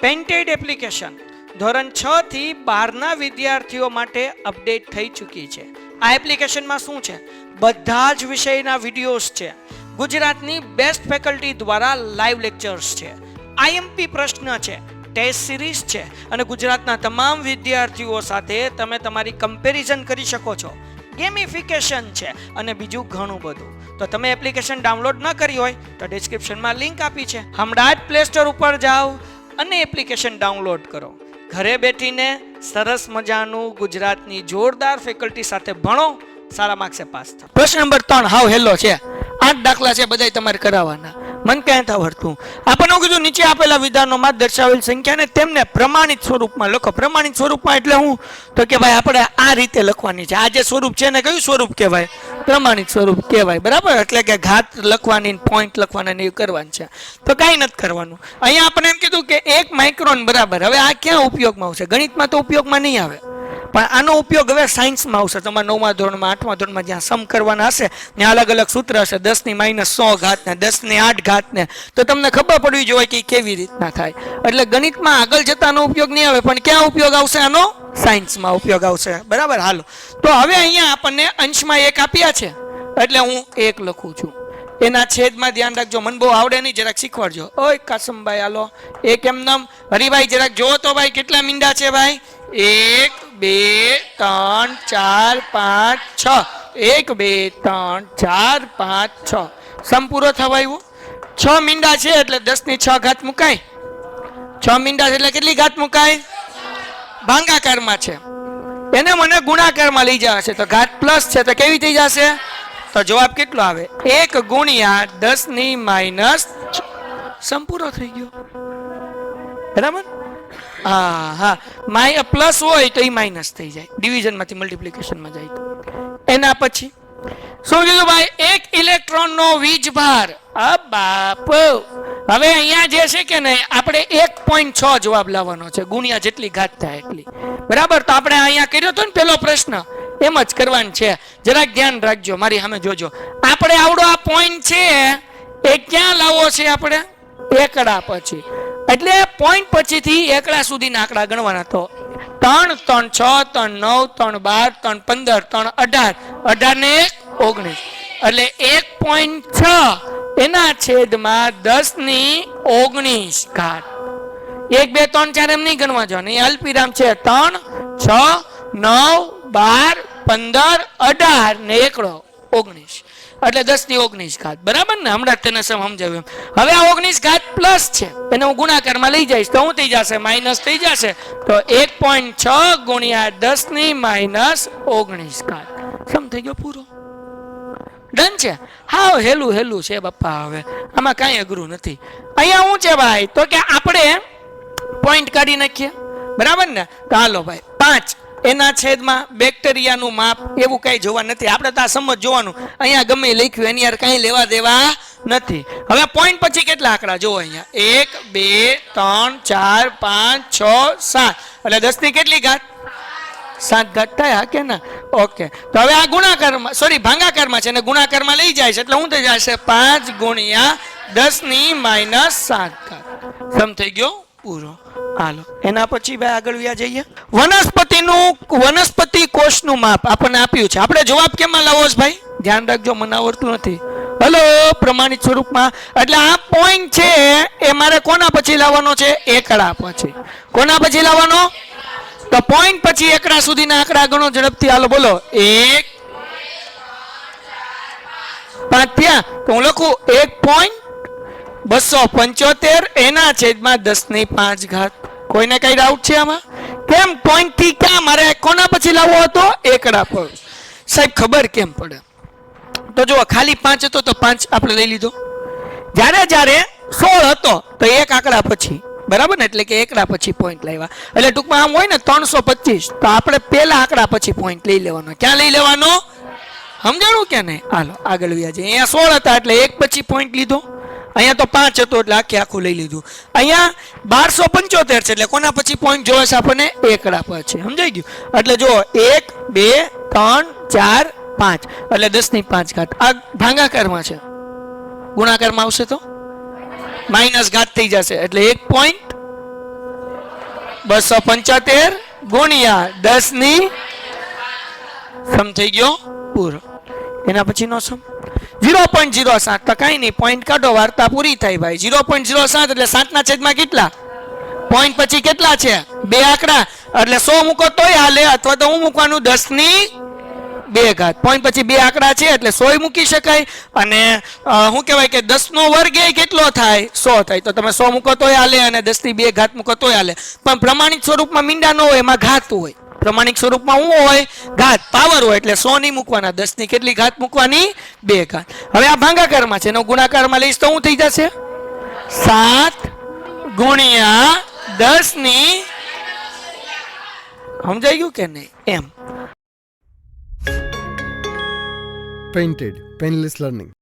Painted application ધોરણ 6 થી 12ના વિદ્યાર્થીઓ માટે અપડેટ થઈ ચૂકી છે. આ એપ્લિકેશનમાં શું છે? બધા જ વિષયના વિડીયોઝ છે. ગુજરાતની બેસ્ટ ફેકલ્ટી દ્વારા લાઈવ લેક્ચર્સ છે. આઈએમપી પ્રશ્ન છે, ટેસ્ટ સિરીઝ છે અને ગુજરાતના તમામ વિદ્યાર્થીઓ સાથે તમે તમારી કમ્પેરિઝન કરી શકો છો. ગેમિફિકેશન છે અને બીજું ઘણું બધું. તો તમે એપ્લિકેશન ડાઉનલોડ ન કરી હોય તો ડિસ્ક્રિપ્શનમાં લિંક આપી છે. હમણાં જ પ્લે સ્ટોર ઉપર જાઓ અને એપ્લિકેશન ડાઉનલોડ કરો. ઘરે બેઠીને સરસ મજાનું ગુજરાતની જોરદાર ફેકલ્ટી સાથે ભણો, સારા માર્ક્સે પાસ થાઓ. પ્રશ્ન નંબર 3 હાવ હેલો છે. 8 દાખલા છે, બધાય તમારે કરાવવાના. મન ક્યાં આવડતું આપણને કીધું નીચે આપેલા વિધાનોમાં દર્શાવેલ સંખ્યાને તેમને પ્રમાણિત સ્વરૂપમાં લખો. પ્રમાણિત સ્વરૂપમાં એટલે હું તો કે ભાઈ આપણે આ રીતે લખવાની છે. આ જે સ્વરૂપ છે ને કયું સ્વરૂપ કહેવાય? પ્રમાણિત સ્વરૂપ કહેવાય. બરાબર, એટલે કે ઘાત લખવાની, પોઈન્ટ લખવાના ને એ કરવાનું છે. તો કાંઈ નથી કરવાનું. અહીંયા આપણે એમ કીધું કે 1 માઇક્રોન બરાબર. હવે આ ક્યાં ઉપયોગમાં આવશે? ગણિતમાં તો ઉપયોગમાં નહીં આવે, પણ આનો ઉપયોગ હવે સાયન્સમાં આવશે. તમારે 9મા ધોરણમાં 8મા ધોરણમાં જ્યાં સમ કરવાના હશે ત્યાં અલગ અલગ સૂત્ર હશે, 10 ની -100 ઘાત ને 10 ની 8 ઘાત ને. તો તમને ખબર પડવી જોઈએ કે કેવી રીતના થાય. એટલે ગણિતમાં આગળ જતાનો ઉપયોગ નહીં આવે, પણ ક્યાં ઉપયોગ આવશે આનો? સાયન્સમાં ઉપયોગ આવશે. બરાબર, હાલો. તો હવે અહીંયા આપણને અંશમાં 1 આપ્યા છે એટલે હું 1 લખું છું. એના છેદમાં ધ્યાન રાખજો, મને બહુ આવડે નહીં, જરાક શીખવાડજો. ઓય કાસમભાઈ હાલો, 1 એમનેમ. હરિભાઈ જરાક જોવો તો ભાઈ કેટલા મીંડા છે ભાઈ? 1 2 3 4 5 6. 1 2 3 4 5 6. સમ પૂરો થવા આવ્યો. 6 મીંડા છે એટલે 10 ની 6 ઘાત મુકાય. 6 મીંડા છે એટલે કેટલી ઘાત મુકાય? ભાગાકારમાં છે, એને મને ગુણાકારમાં લઈ જવા છે તો ઘાત પ્લસ છે તો કેવી થઈ જશે? તો જવાબ કેટલો આવે? 1 ગુણ્યા 10 ની -6. સમ પૂરો થઈ ગયો. બરાબર. હા, માય પ્લસ હોય તો એ માઇનસ થઈ જાય, ડિવિઝન માંથી મલ્ટીપ્લિકેશનમાં જાય તો. એના પછી શું કીધું ભાઈ? 1 ઇલેક્ટ્રોન નો વીજભાર. આ બાપ, હવે અહીંયા જે છે કે નહીં આપણે 1.6 જવાબ લાવવાનો છે, ગુણ્યા જેટલી ઘાત થાય એટલી. બરાબર, તો આપણે અહીંયા કર્યો હતો ને પેલો પ્રશ્ન, એમ જ કરવાનું છે. જરાક ધ્યાન રાખજો, મારી સામે જોજો. આપણે આવડો આ પોઈન્ટ છે એ ક્યાં લાવવો છે? આપણે એકડા પછી, એટલે પોઈન્ટ પછીથી એકડા સુધીના આંકડા ગણવાના. તો 3 3 6 3 9 3 12 3 15 3 18, 18 ને 19 એટલે 1.6 એના છેદમાં 10 ની 19 ઘાત. 1 2 3 4 એમ નહીં ગણવા જો, નહીં અલ્પવિરામ છે. 3 6 9 12 15 18 ને એકડો 19 એટલે 10 ની 19 ઘાત. બરાબર ને? હમણાં તેને સમજાવ્યું. હવે આ 19 ઘાત પ્લસ છે, એને હું ગુણાકારમાં લઈ જઈશ તો શું થઈ જશે? માઇનસ થઈ જશે. તો 1.6 ગુણ્યા 10 ની -19 ઘાત. સમ થઈ ગયો પૂરો. ડન છે. હા, હેલું છે બાપા. હવે આમાં કાંઈ અઘરું નથી. અહીંયા શું છે ભાઈ? તો કે આપણે પોઈન્ટ કાઢી નાખીએ. બરાબર ને? તો હાલો ભાઈ, 5 એના છેદમાં બેક્ટેરિયાનું માપ, એવું કઈ જોવા નથી આપણે. તો આ સમજ જોવાનું, અહીંયા ગમે લખ્યું એની યાર કઈ લેવા દેવા નથી. હવે પોઈન્ટ પછી કેટલા આંકડા જોવો અહીંયા? 1 2 3 4 5 6 7 એટલે 10 ની કેટલી ઘાત? 7 ઘાત થાય. હા કે ના? ઓકે. તો હવે આ ગુણાકારમાં, સોરી ભાગાકારમાં છે ને ગુણાકારમાં લઈ જાય છે એટલે શું થઈ જશે? 5 ગુણ્યા 10 ની -7 ઘાત. સમ થઈ ગયો પૂરો. હાલો, એના પછી ભાઈ આગળ વ્યા જઈએ. વનસ્પતિ કોષનું માપ આપણને આપ્યું છે. આપણે જવાબ કેમાં લાવવો છે ભાઈ? ધ્યાન રાખજો, મને આવડતું નથી. હલો, પ્રમાણિત સ્વરૂપમાં. એટલે આ પોઈન્ટ છે એ મારે કોના પછી લાવવાનો છે? એકડા પછી. કોના પછી લાવવાનો? તો પોઈન્ટ પછી એકડા સુધીના આંકડા ગણો ઝડપથી. હાલો બોલો. 1 5 થયા તો હું લખું 1.275 એના છેદમાં 10 ની 5 ઘાત. કોઈને કઈ ડાઉટ છે આમાં? કેમ પોઈન્ટ થી ક્યાં મારે કોના પછી લાવવો હતો? એકડા પર. સાહેબ ખબર કેમ પડે? તો જો ખાલી 5 હતો તો 5 આપણે લઈ લીધો. જ્યારે 16 હતો તો એક આંકડા પછી. બરાબર ને? એટલે કે એકડા પછી પોઈન્ટ લાવ્યા. એટલે ટૂંકમાં આમ હોય ને 325 તો આપણે પેલા આંકડા પછી પોઈન્ટ લઈ લેવાનો. ક્યાં લઈ લેવાનો? સમજાણું કે નહીં? હાલો આગળ વ્યા જઈએ. અહીંયા 16 હતા એટલે એક પછી પોઈન્ટ લીધો. અહીંયા તો 5 હતો એટલે આખું લઈ લીધું. અહીંયા 1275 છે એટલે કોના પછી પોઈન્ટ જોવે છે આપણને? એકડા પછી. સમજાઈ ગયું? એટલે જો 1 2 3 4 5 એટલે 10 ની 5 ઘાત. આ ભાગાકારમાં છે, ગુણાકારમાં આવશે તો માઇનસ ઘાત થઈ જશે એટલે 1. 275 ગુણ્યા 10 ની સમ થઈ ગયો પૂરો. એના પછીનો સમ 0.07 તો કાંઈ નહીં, પોઈન્ટ કાઢો, વાર્તા પૂરી થાય ભાઈ. 0.07 એટલે 7 ના છેદમાં કેટલા? પોઈન્ટ પછી કેટલા છે? 2 આંકડા, એટલે 100 મૂકો તોય હાલે, અથવા તો હું મૂકવાનું 10 ની 2 ઘાત. પોઈન્ટ પછી 2 આંકડા છે એટલે 100 મૂકી શકાય. અને શું કહેવાય કે 10 નો વર્ગ એ કેટલો થાય? 100 થાય. તો તમે 100 મૂકો તોય હાલે અને 10 ની 2 ઘાત મૂકો તોય હાલે. પણ પ્રમાણિત સ્વરૂપમાં મીંડા ન હોય, એમાં ઘાત હોય. પ્રમાણિક સ્વરૂપમાં શું હોય? ઘાત, પાવર હોય. એટલે 100 નહીં મૂકવાના, 10 ની કેટલી ઘાત મૂકવાની? 2 ઘાત. હવે આ ભાગાકારમાં છે, એનો ગુણાકારમાં લઈશ તો શું થઈ જશે? 7 ગુણ્યા 10 ની, સમજાઈ ગયું કે નહીં? એમ. Painted, Painless Learning.